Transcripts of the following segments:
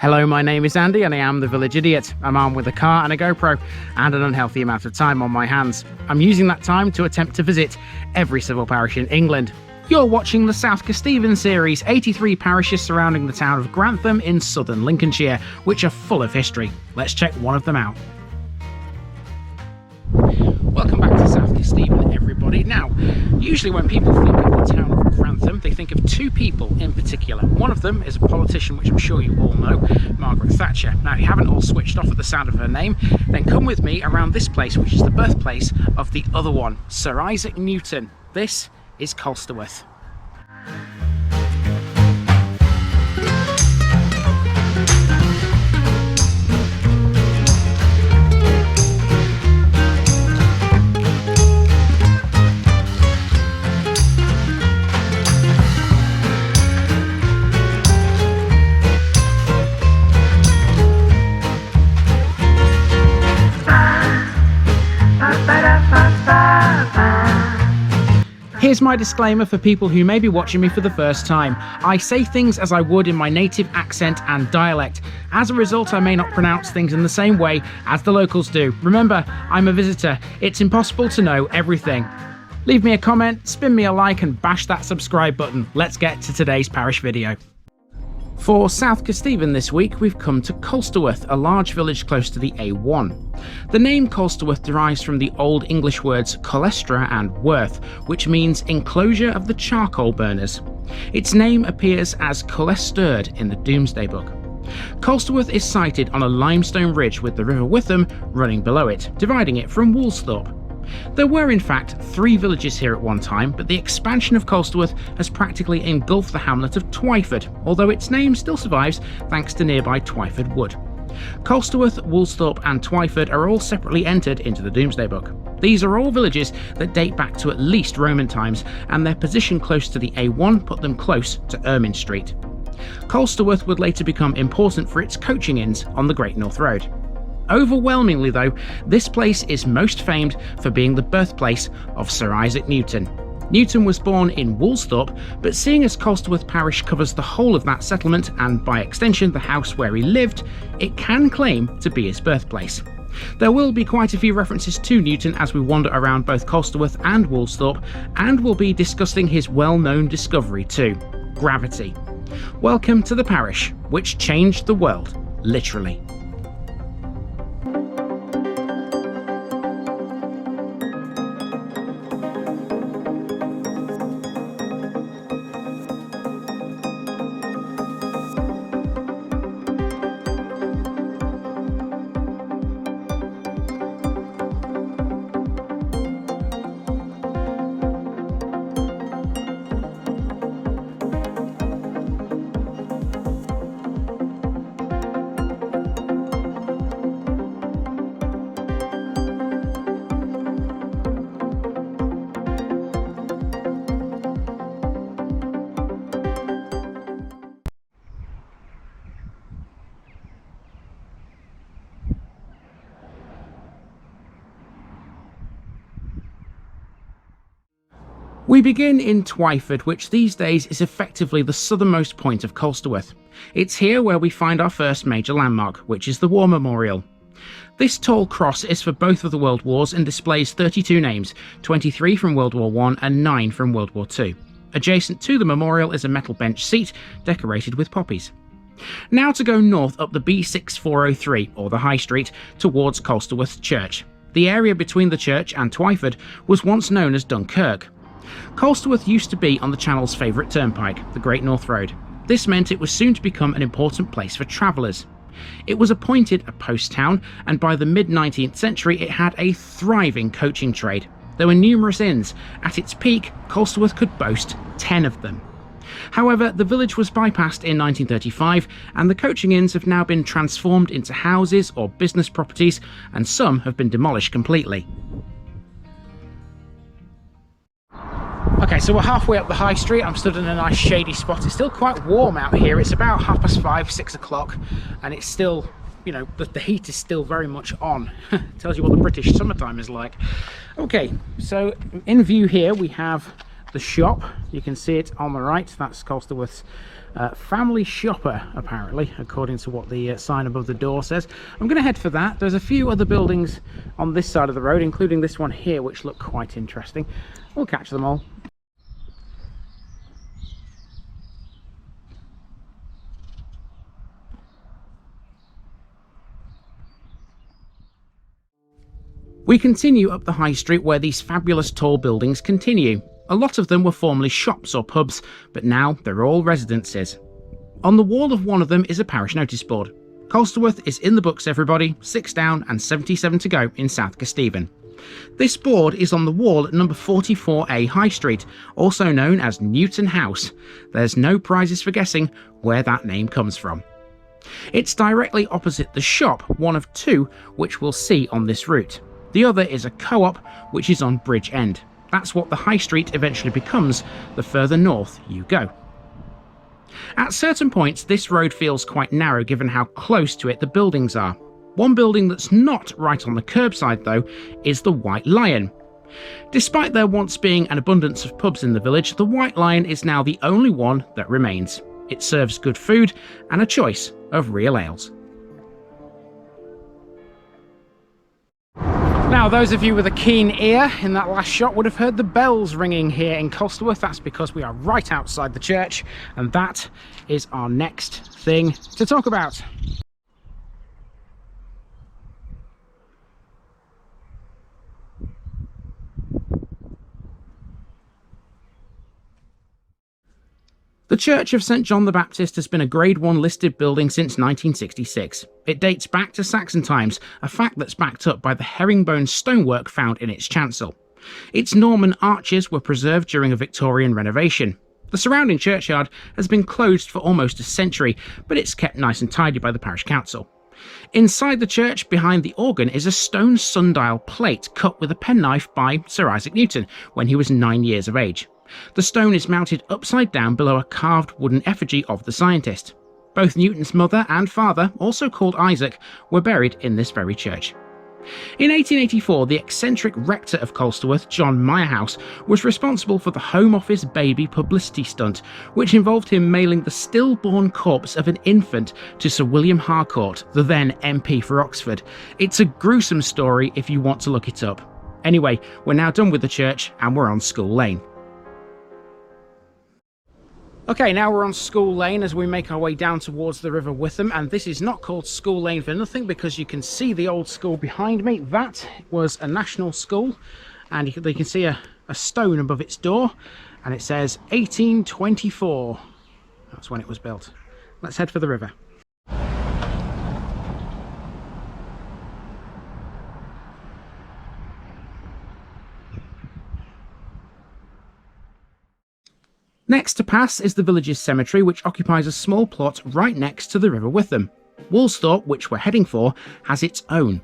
Hello, my name is Andy and I am the Village Idiot. I'm armed with a car and a GoPro and an unhealthy amount of time on my hands. I'm using that time to attempt to visit every civil parish in England. You're watching the South Kesteven series, 83 parishes surrounding the town of Grantham in southern Lincolnshire, which are full of history. Let's check one of them out. Welcome back to South Kesteven, everybody. Now, usually when people think of the town of Grantham, they think of two people in particular. One of them is a politician, which I'm sure you all know, Margaret Thatcher. Now, if you haven't all switched off at the sound of her name, then come with me around this place, which is the birthplace of the other one, Sir Isaac Newton. This is Colsterworth. Here's my disclaimer for people who may be watching me for the first time. I say things as I would in my native accent and dialect. As a result, I may not pronounce things in the same way as the locals do. Remember, I'm a visitor. It's impossible to know everything. Leave me a comment, spin me a like and bash that subscribe button. Let's get to today's parish video. For South Kesteven this week, we've come to Colsterworth, a large village close to the A1. The name Colsterworth derives from the Old English words colestre and worth, which means enclosure of the charcoal burners. Its name appears as Colsteuorde in the Domesday Book. Colsterworth is sited on a limestone ridge with the River Witham running below it, dividing it from Woolsthorpe. There were in fact 3 villages here at one time, but the expansion of Colsterworth has practically engulfed the hamlet of Twyford, although its name still survives thanks to nearby Twyford Wood. Colsterworth, Woolsthorpe and Twyford are all separately entered into the Domesday Book. These are all villages that date back to at least Roman times, and their position close to the A1 put them close to Ermine Street. Colsterworth would later become important for its coaching inns on the Great North Road. Overwhelmingly though, this place is most famed for being the birthplace of Sir Isaac Newton. Newton was born in Woolsthorpe, but seeing as Colsterworth Parish covers the whole of that settlement and by extension the house where he lived, it can claim to be his birthplace. There will be quite a few references to Newton as we wander around both Colsterworth and Woolsthorpe, and we'll be discussing his well-known discovery too, gravity. Welcome to the parish, which changed the world, literally. We begin in Twyford, which these days is effectively the southernmost point of Colsterworth. It's here where we find our first major landmark, which is the War Memorial. This tall cross is for both of the World Wars and displays 32 names, 23 from World War I and 9 from World War II. Adjacent to the memorial is a metal bench seat decorated with poppies. Now to go north up the B6403, or the High Street, towards Colsterworth Church. The area between the church and Twyford was once known as Dunkirk. Colsterworth used to be on the Channel's favourite turnpike, the Great North Road. This meant it was soon to become an important place for travellers. It was appointed a post town, and by the mid-19th century it had a thriving coaching trade. There were numerous inns. At its peak, Colsterworth could boast 10 of them. However, the village was bypassed in 1935, and the coaching inns have now been transformed into houses or business properties, and some have been demolished completely. Okay, so we're halfway up the high street. I'm stood in a nice shady spot. It's still quite warm out here. It's about 5:30, 6 o'clock, and it's still, you know, the heat is still very much on. Tells you what the British summertime is like. Okay, so in view here we have the shop. You can see it on the right. That's Colsterworth's Family shopper, apparently, according to what the sign above the door says. I'm going to head for that. There's a few other buildings on this side of the road, including this one here, which look quite interesting. We'll catch them all. We continue up the high street where these fabulous tall buildings continue. A lot of them were formerly shops or pubs, but now they're all residences. On the wall of one of them is a parish notice board. Colsterworth is in the books, everybody, 6 down and 77 to go in South Kesteven. This board is on the wall at number 44A High Street, also known as Newton House. There's no prizes for guessing where that name comes from. It's directly opposite the shop, one of two which we'll see on this route. The other is a co-op, which is on Bridge End. That's what the high street eventually becomes the further north you go. At certain points, this road feels quite narrow given how close to it the buildings are. One building that's not right on the curbside, though, is the White Lion. Despite there once being an abundance of pubs in the village, the White Lion is now the only one that remains. It serves good food and a choice of real ales. Now, those of you with a keen ear in that last shot would have heard the bells ringing here in Colsterworth. That's because we are right outside the church, and that is our next thing to talk about. The Church of St John the Baptist has been a Grade 1 listed building since 1966. It dates back to Saxon times, a fact that's backed up by the herringbone stonework found in its chancel. Its Norman arches were preserved during a Victorian renovation. The surrounding churchyard has been closed for almost a century, but it's kept nice and tidy by the parish council. Inside the church, behind the organ, is a stone sundial plate cut with a penknife by Sir Isaac Newton when he was 9 years of age. The stone is mounted upside down below a carved wooden effigy of the scientist. Both Newton's mother and father, also called Isaac, were buried in this very church. In 1884, the eccentric rector of Colsterworth, John Meyerhouse, was responsible for the Home Office baby publicity stunt, which involved him mailing the stillborn corpse of an infant to Sir William Harcourt, the then MP for Oxford. It's a gruesome story if you want to look it up. Anyway, we're now done with the church and we're on School Lane. Okay, now we're on School Lane as we make our way down towards the River Witham, and this is not called School Lane for nothing because you can see the old school behind me. That was a national school, and you can see a stone above its door, and it says 1824. That's when it was built. Let's head for the river. Next to pass is the village's cemetery, which occupies a small plot right next to the River Witham. Woolsthorpe, which we're heading for, has its own.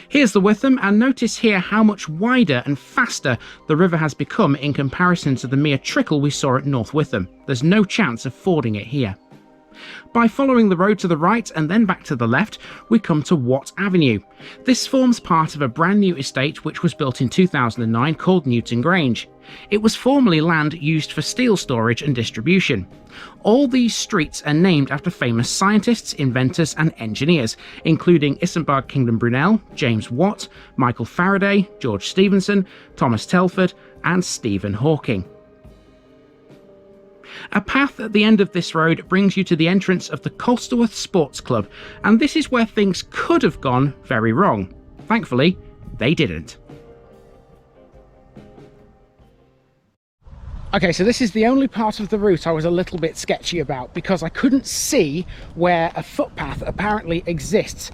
Here's the Witham, and notice here how much wider and faster the river has become in comparison to the mere trickle we saw at North Witham. There's no chance of fording it here. By following the road to the right and then back to the left, we come to Watt Avenue. This forms part of a brand new estate which was built in 2009 called Newton Grange. It was formerly land used for steel storage and distribution. All these streets are named after famous scientists, inventors and engineers, including Isambard Kingdom Brunel, James Watt, Michael Faraday, George Stephenson, Thomas Telford and Stephen Hawking. A path at the end of this road brings you to the entrance of the Colsterworth Sports Club, and this is where things could have gone very wrong. Thankfully, they didn't. Okay, so this is the only part of the route I was a little bit sketchy about because I couldn't see where a footpath apparently exists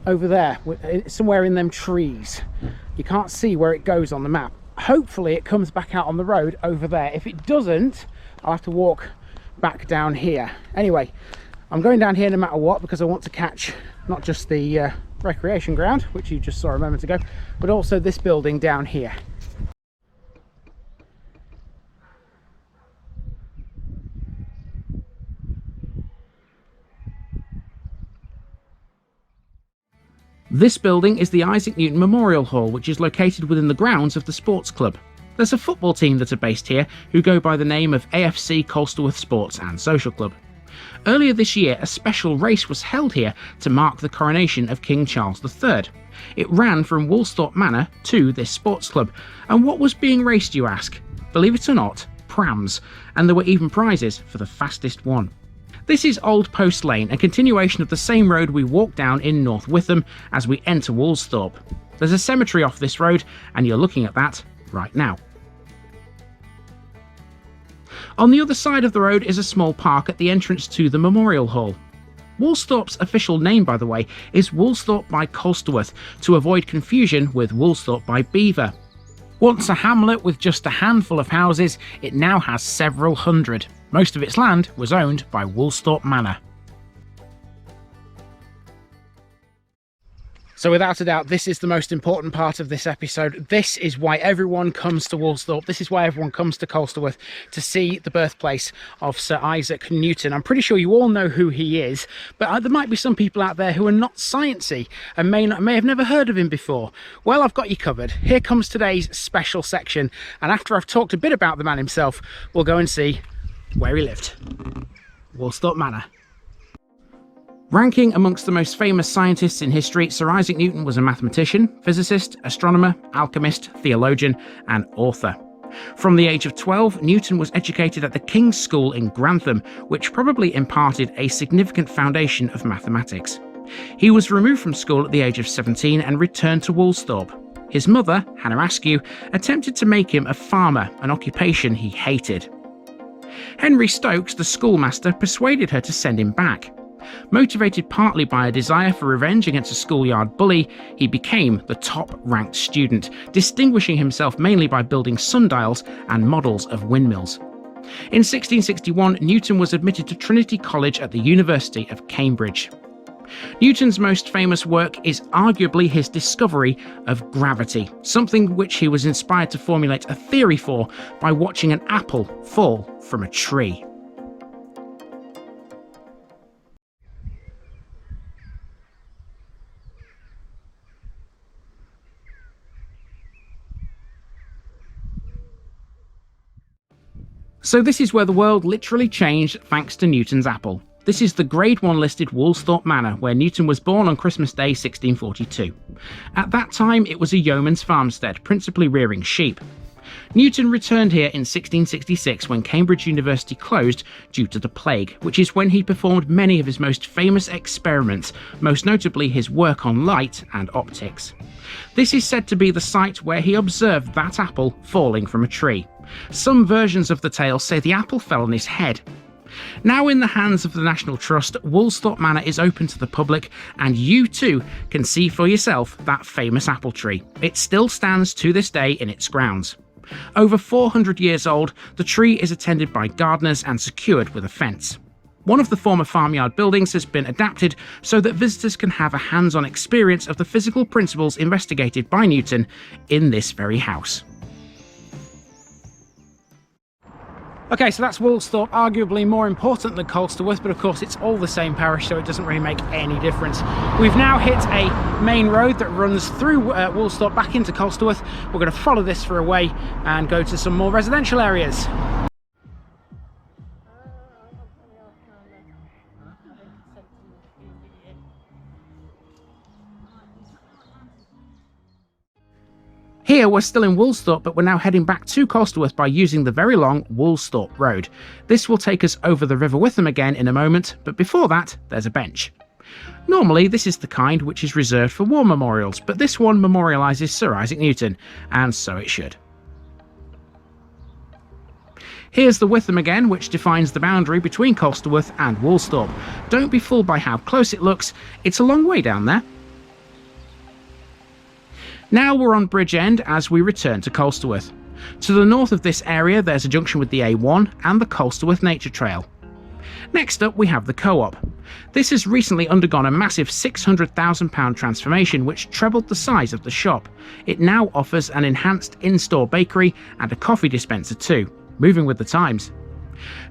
over there, somewhere in them trees. You can't see where it goes on the map. Hopefully it comes back out on the road over there. If it doesn't, I'll have to walk back down here. Anyway, I'm going down here no matter what because I want to catch not just the recreation ground, which you just saw a moment ago, but also this building down here. This building is the Isaac Newton Memorial Hall, which is located within the grounds of the sports club. There's a football team that are based here who go by the name of AFC Colsterworth Sports and Social Club. Earlier this year, a special race was held here to mark the coronation of King Charles III. It ran from Woolsthorpe Manor to this sports club. And what was being raced, you ask? Believe it or not, prams, and there were even prizes for the fastest one. This is Old Post Lane, a continuation of the same road we walk down in North Witham as we enter Woolsthorpe. There's a cemetery off this road, and you're looking at that right now. On the other side of the road is a small park at the entrance to the Memorial Hall. Woolsthorpe's official name, by the way, is Woolsthorpe by Colsterworth, to avoid confusion with Woolsthorpe by Beaver. Once a hamlet with just a handful of houses, it now has several hundred. Most of its land was owned by Woolsthorpe Manor. So without a doubt, this is the most important part of this episode. This is why everyone comes to Woolsthorpe. This is why everyone comes to Colsterworth, to see the birthplace of Sir Isaac Newton. I'm pretty sure you all know who he is, but there might be some people out there who are not sciencey and may have never heard of him before. Well, I've got you covered. Here comes today's special section, and after I've talked a bit about the man himself, we'll go and see where he lived. Woolsthorpe Manor. Ranking amongst the most famous scientists in history, Sir Isaac Newton was a mathematician, physicist, astronomer, alchemist, theologian, and author. From the age of 12, Newton was educated at the King's School in Grantham, which probably imparted a significant foundation of mathematics. He was removed from school at the age of 17 and returned to Woolsthorpe. His mother, Hannah Askew, attempted to make him a farmer, an occupation he hated. Henry Stokes, the schoolmaster, persuaded her to send him back. Motivated partly by a desire for revenge against a schoolyard bully, he became the top-ranked student, distinguishing himself mainly by building sundials and models of windmills. In 1661, Newton was admitted to Trinity College at the University of Cambridge. Newton's most famous work is arguably his discovery of gravity, something which he was inspired to formulate a theory for by watching an apple fall from a tree. So this is where the world literally changed thanks to Newton's apple. This is the Grade 1 listed Woolsthorpe Manor, where Newton was born on Christmas Day 1642. At that time it was a yeoman's farmstead, principally rearing sheep. Newton returned here in 1666 when Cambridge University closed due to the plague, which is when he performed many of his most famous experiments, most notably his work on light and optics. This is said to be the site where he observed that apple falling from a tree. Some versions of the tale say the apple fell on his head. Now in the hands of the National Trust, Woolsthorpe Manor is open to the public, and you too can see for yourself that famous apple tree. It still stands to this day in its grounds. Over 400 years old, the tree is attended by gardeners and secured with a fence. One of the former farmyard buildings has been adapted so that visitors can have a hands-on experience of the physical principles investigated by Newton in this very house. Okay, so that's Woolsthorpe, arguably more important than Colsterworth, but of course it's all the same parish, so it doesn't really make any difference. We've now hit a main road that runs through Woolsthorpe back into Colsterworth. We're going to follow this for a way and go to some more residential areas. Here we're still in Woolsthorpe, but we're now heading back to Colsterworth by using the very long Woolsthorpe Road. This will take us over the River Witham again in a moment, but before that there's a bench. Normally this is the kind which is reserved for war memorials, but this one memorialises Sir Isaac Newton, and so it should. Here's the Witham again, which defines the boundary between Colsterworth and Woolsthorpe. Don't be fooled by how close it looks, it's a long way down there. Now we're on Bridge End as we return to Colsterworth. To the north of this area there's a junction with the A1 and the Colsterworth Nature Trail. Next up we have the Co-op. This has recently undergone a massive £600,000 transformation which trebled the size of the shop. It now offers an enhanced in-store bakery and a coffee dispenser too, moving with the times.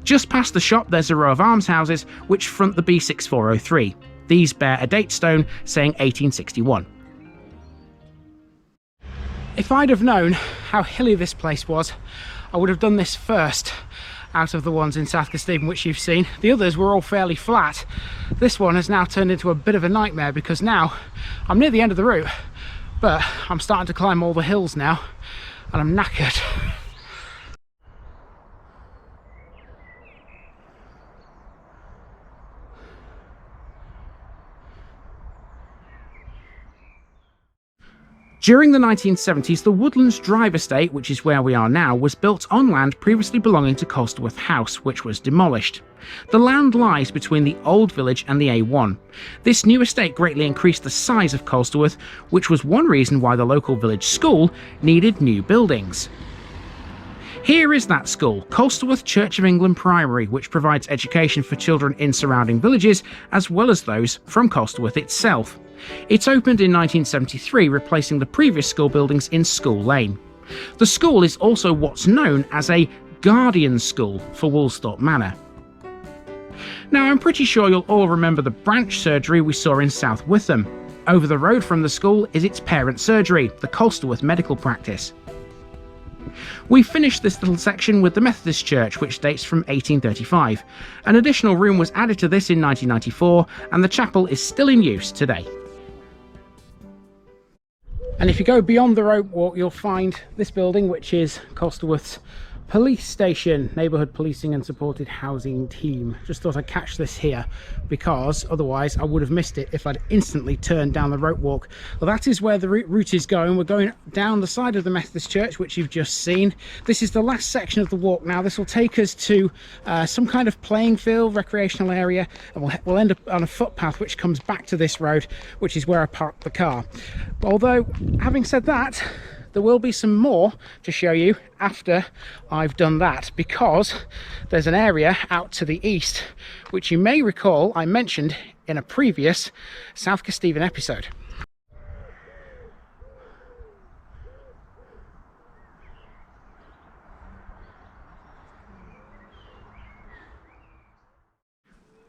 Just past the shop there's a row of almshouses which front the B6403. These bear a date stone saying 1861. If I'd have known how hilly this place was, I would have done this first out of the ones in South Kesteven which you've seen. The others were all fairly flat. This one has now turned into a bit of a nightmare because now I'm near the end of the route, but I'm starting to climb all the hills now and I'm knackered. During the 1970s, the Woodlands Drive estate, which is where we are now, was built on land previously belonging to Colsterworth House, which was demolished. The land lies between the old village and the A1. This new estate greatly increased the size of Colsterworth, which was one reason why the local village school needed new buildings. Here is that school, Colsterworth Church of England Primary, which provides education for children in surrounding villages, as well as those from Colsterworth itself. It opened in 1973, replacing the previous school buildings in School Lane. The school is also what's known as a guardian school for Woolsthorpe Manor. Now, I'm pretty sure you'll all remember the branch surgery we saw in South Witham. Over the road from the school is its parent surgery, the Colsterworth Medical Practice. We finished this little section with the Methodist Church, which dates from 1835. An additional room was added to this in 1994, and the chapel is still in use today. And if you go beyond the rope walk, you'll find this building, which is Colsterworth's police station, neighbourhood policing and supported housing team. Just thought I'd catch this here because otherwise I would have missed it if I'd instantly turned down the rope walk. Well, that is where the route is going. We're going down the side of the Methodist Church, which you've just seen. This is the last section of the walk now. This will take us to some kind of playing field, recreational area, and we'll end up on a footpath which comes back to this road, which is where I parked the car. Although, having said that, there will be some more to show you after I've done that, because there's an area out to the east which you may recall I mentioned in a previous South Kesteven episode.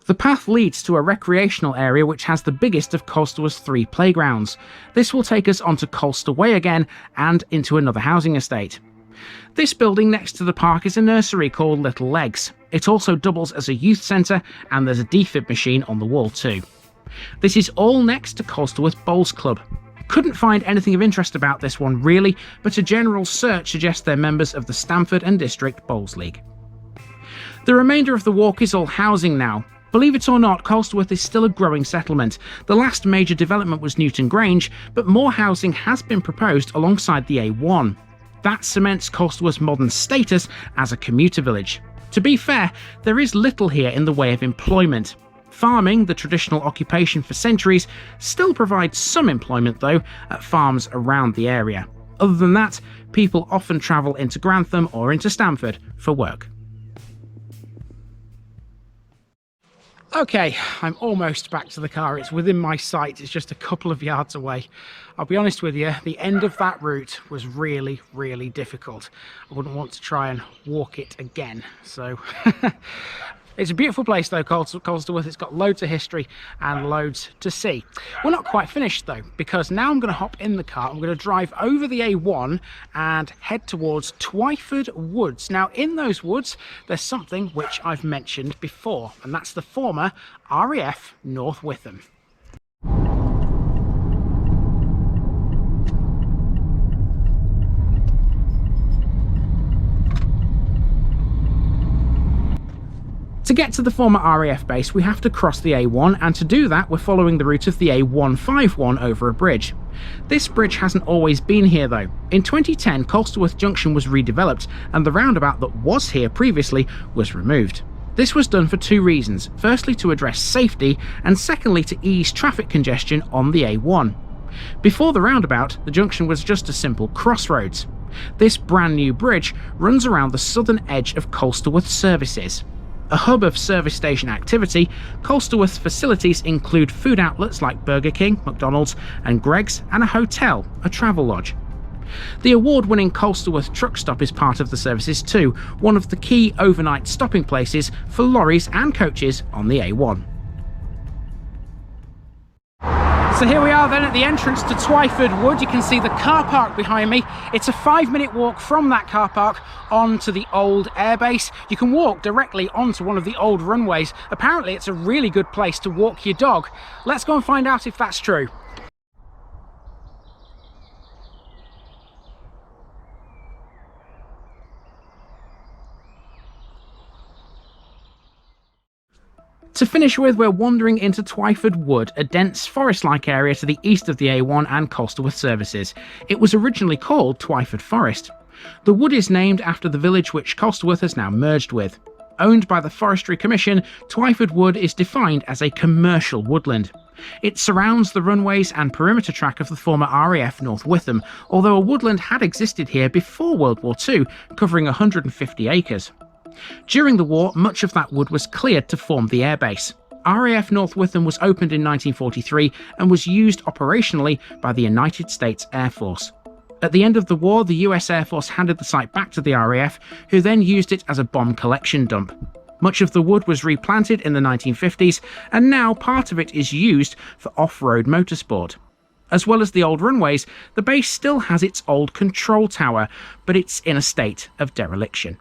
The path leads to a recreational area which has the biggest of Colsterworth's 3 playgrounds. This will take us onto Colsteuorde again and into another housing estate. This building next to the park is a nursery called Little Legs. It also doubles as a youth centre, and there's a defib machine on the wall too. This is all next to Colsterworth Bowls Club. Couldn't find anything of interest about this one really, but a general search suggests they're members of the Stamford and District Bowls League. The remainder of the walk is all housing now. Believe it or not, Colsterworth is still a growing settlement. The last major development was Newton Grange, but more housing has been proposed alongside the A1. That cements Colsterworth's modern status as a commuter village. To be fair, there is little here in the way of employment. Farming, the traditional occupation for centuries, still provides some employment though at farms around the area. Other than that, people often travel into Grantham or into Stamford for work. Okay, I'm almost back to the car. It's within my sight. It's just a couple of yards away. I'll be honest with you, the end of that route was really, really difficult. I wouldn't want to try and walk it again. So it's a beautiful place though, Colsterworth. It's got loads of history and loads to see. We're not quite finished though, because now I'm going to hop in the car. I'm going to drive over the A1 and head towards Twyford Woods. Now in those woods, there's something which I've mentioned before, and that's the former RAF North Witham. To get to the former RAF base, we have to cross the A1, and to do that, we're following the route of the A151 over a bridge. This bridge hasn't always been here though. In 2010, Colsterworth Junction was redeveloped, and the roundabout that was here previously was removed. This was done for 2 reasons. Firstly, to address safety, and secondly, to ease traffic congestion on the A1. Before the roundabout, the junction was just a simple crossroads. This brand new bridge runs around the southern edge of Colsterworth services. A hub of service station activity, Colsterworth's facilities include food outlets like Burger King, McDonald's and Greggs, and a hotel, a travel lodge. The award-winning Colsterworth truck stop is part of the services too, one of the key overnight stopping places for lorries and coaches on the A1. So here we are then at the entrance to Twyford Wood. You can see the car park behind me. It's a 5-minute walk from that car park onto the old airbase. You can walk directly onto one of the old runways. Apparently it's a really good place to walk your dog. Let's go and find out if that's true. To finish with, we're wandering into Twyford Wood, a dense forest-like area to the east of the A1 and Colsterworth services. It was originally called Twyford Forest. The wood is named after the village which Colsterworth has now merged with. Owned by the Forestry Commission, Twyford Wood is defined as a commercial woodland. It surrounds the runways and perimeter track of the former RAF North Witham, although a woodland had existed here before World War II, covering 150 acres. During the war, much of that wood was cleared to form the airbase. RAF North Witham was opened in 1943 and was used operationally by the United States Air Force. At the end of the war, the US Air Force handed the site back to the RAF, who then used it as a bomb collection dump. Much of the wood was replanted in the 1950s, and now part of it is used for off-road motorsport. As well as the old runways, the base still has its old control tower, but it's in a state of dereliction.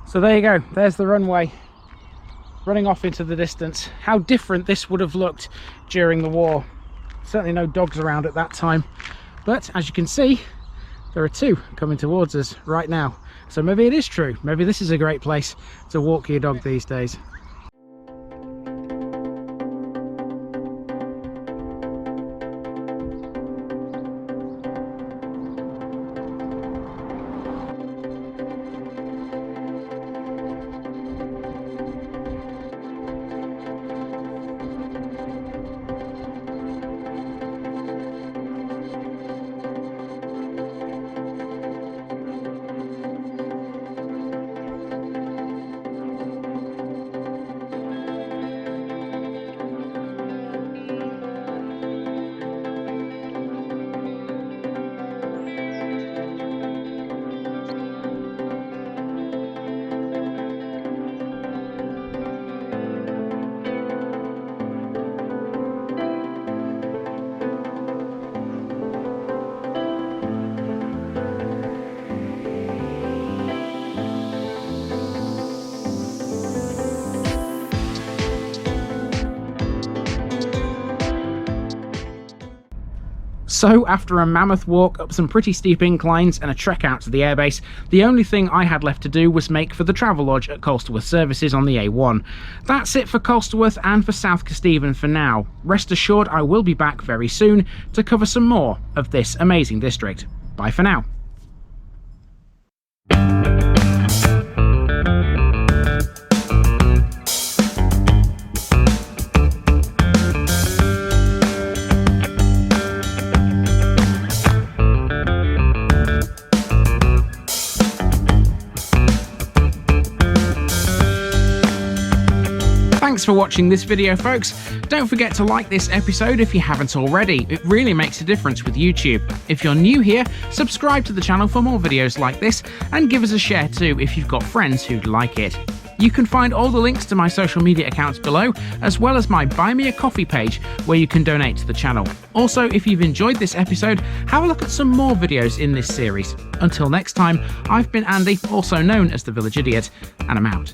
So there you go, there's the runway running off into the distance. How different this would have looked during the war. Certainly no dogs around at that time, but as you can see, there are two coming towards us right now. So maybe it is true, maybe this is a great place to walk your dog these days. So after a mammoth walk up some pretty steep inclines and a trek out to the airbase, the only thing I had left to do was make for the travel lodge at Colsterworth services on the A1. That's it for Colsterworth and for South Kesteven for now. Rest assured I will be back very soon to cover some more of this amazing district. Bye for now. Thanks for watching this video, folks. Don't forget to like this episode if you haven't already. It really makes a difference with YouTube. If you're new here, subscribe to the channel for more videos like this, and give us a share too if you've got friends who'd like it. You can find all the links to my social media accounts below, as well as my Buy Me a Coffee page where you can donate to the channel. Also, if you've enjoyed this episode, have a look at some more videos in this series. Until next time, I've been Andy, also known as the Village Idiot, and I'm out.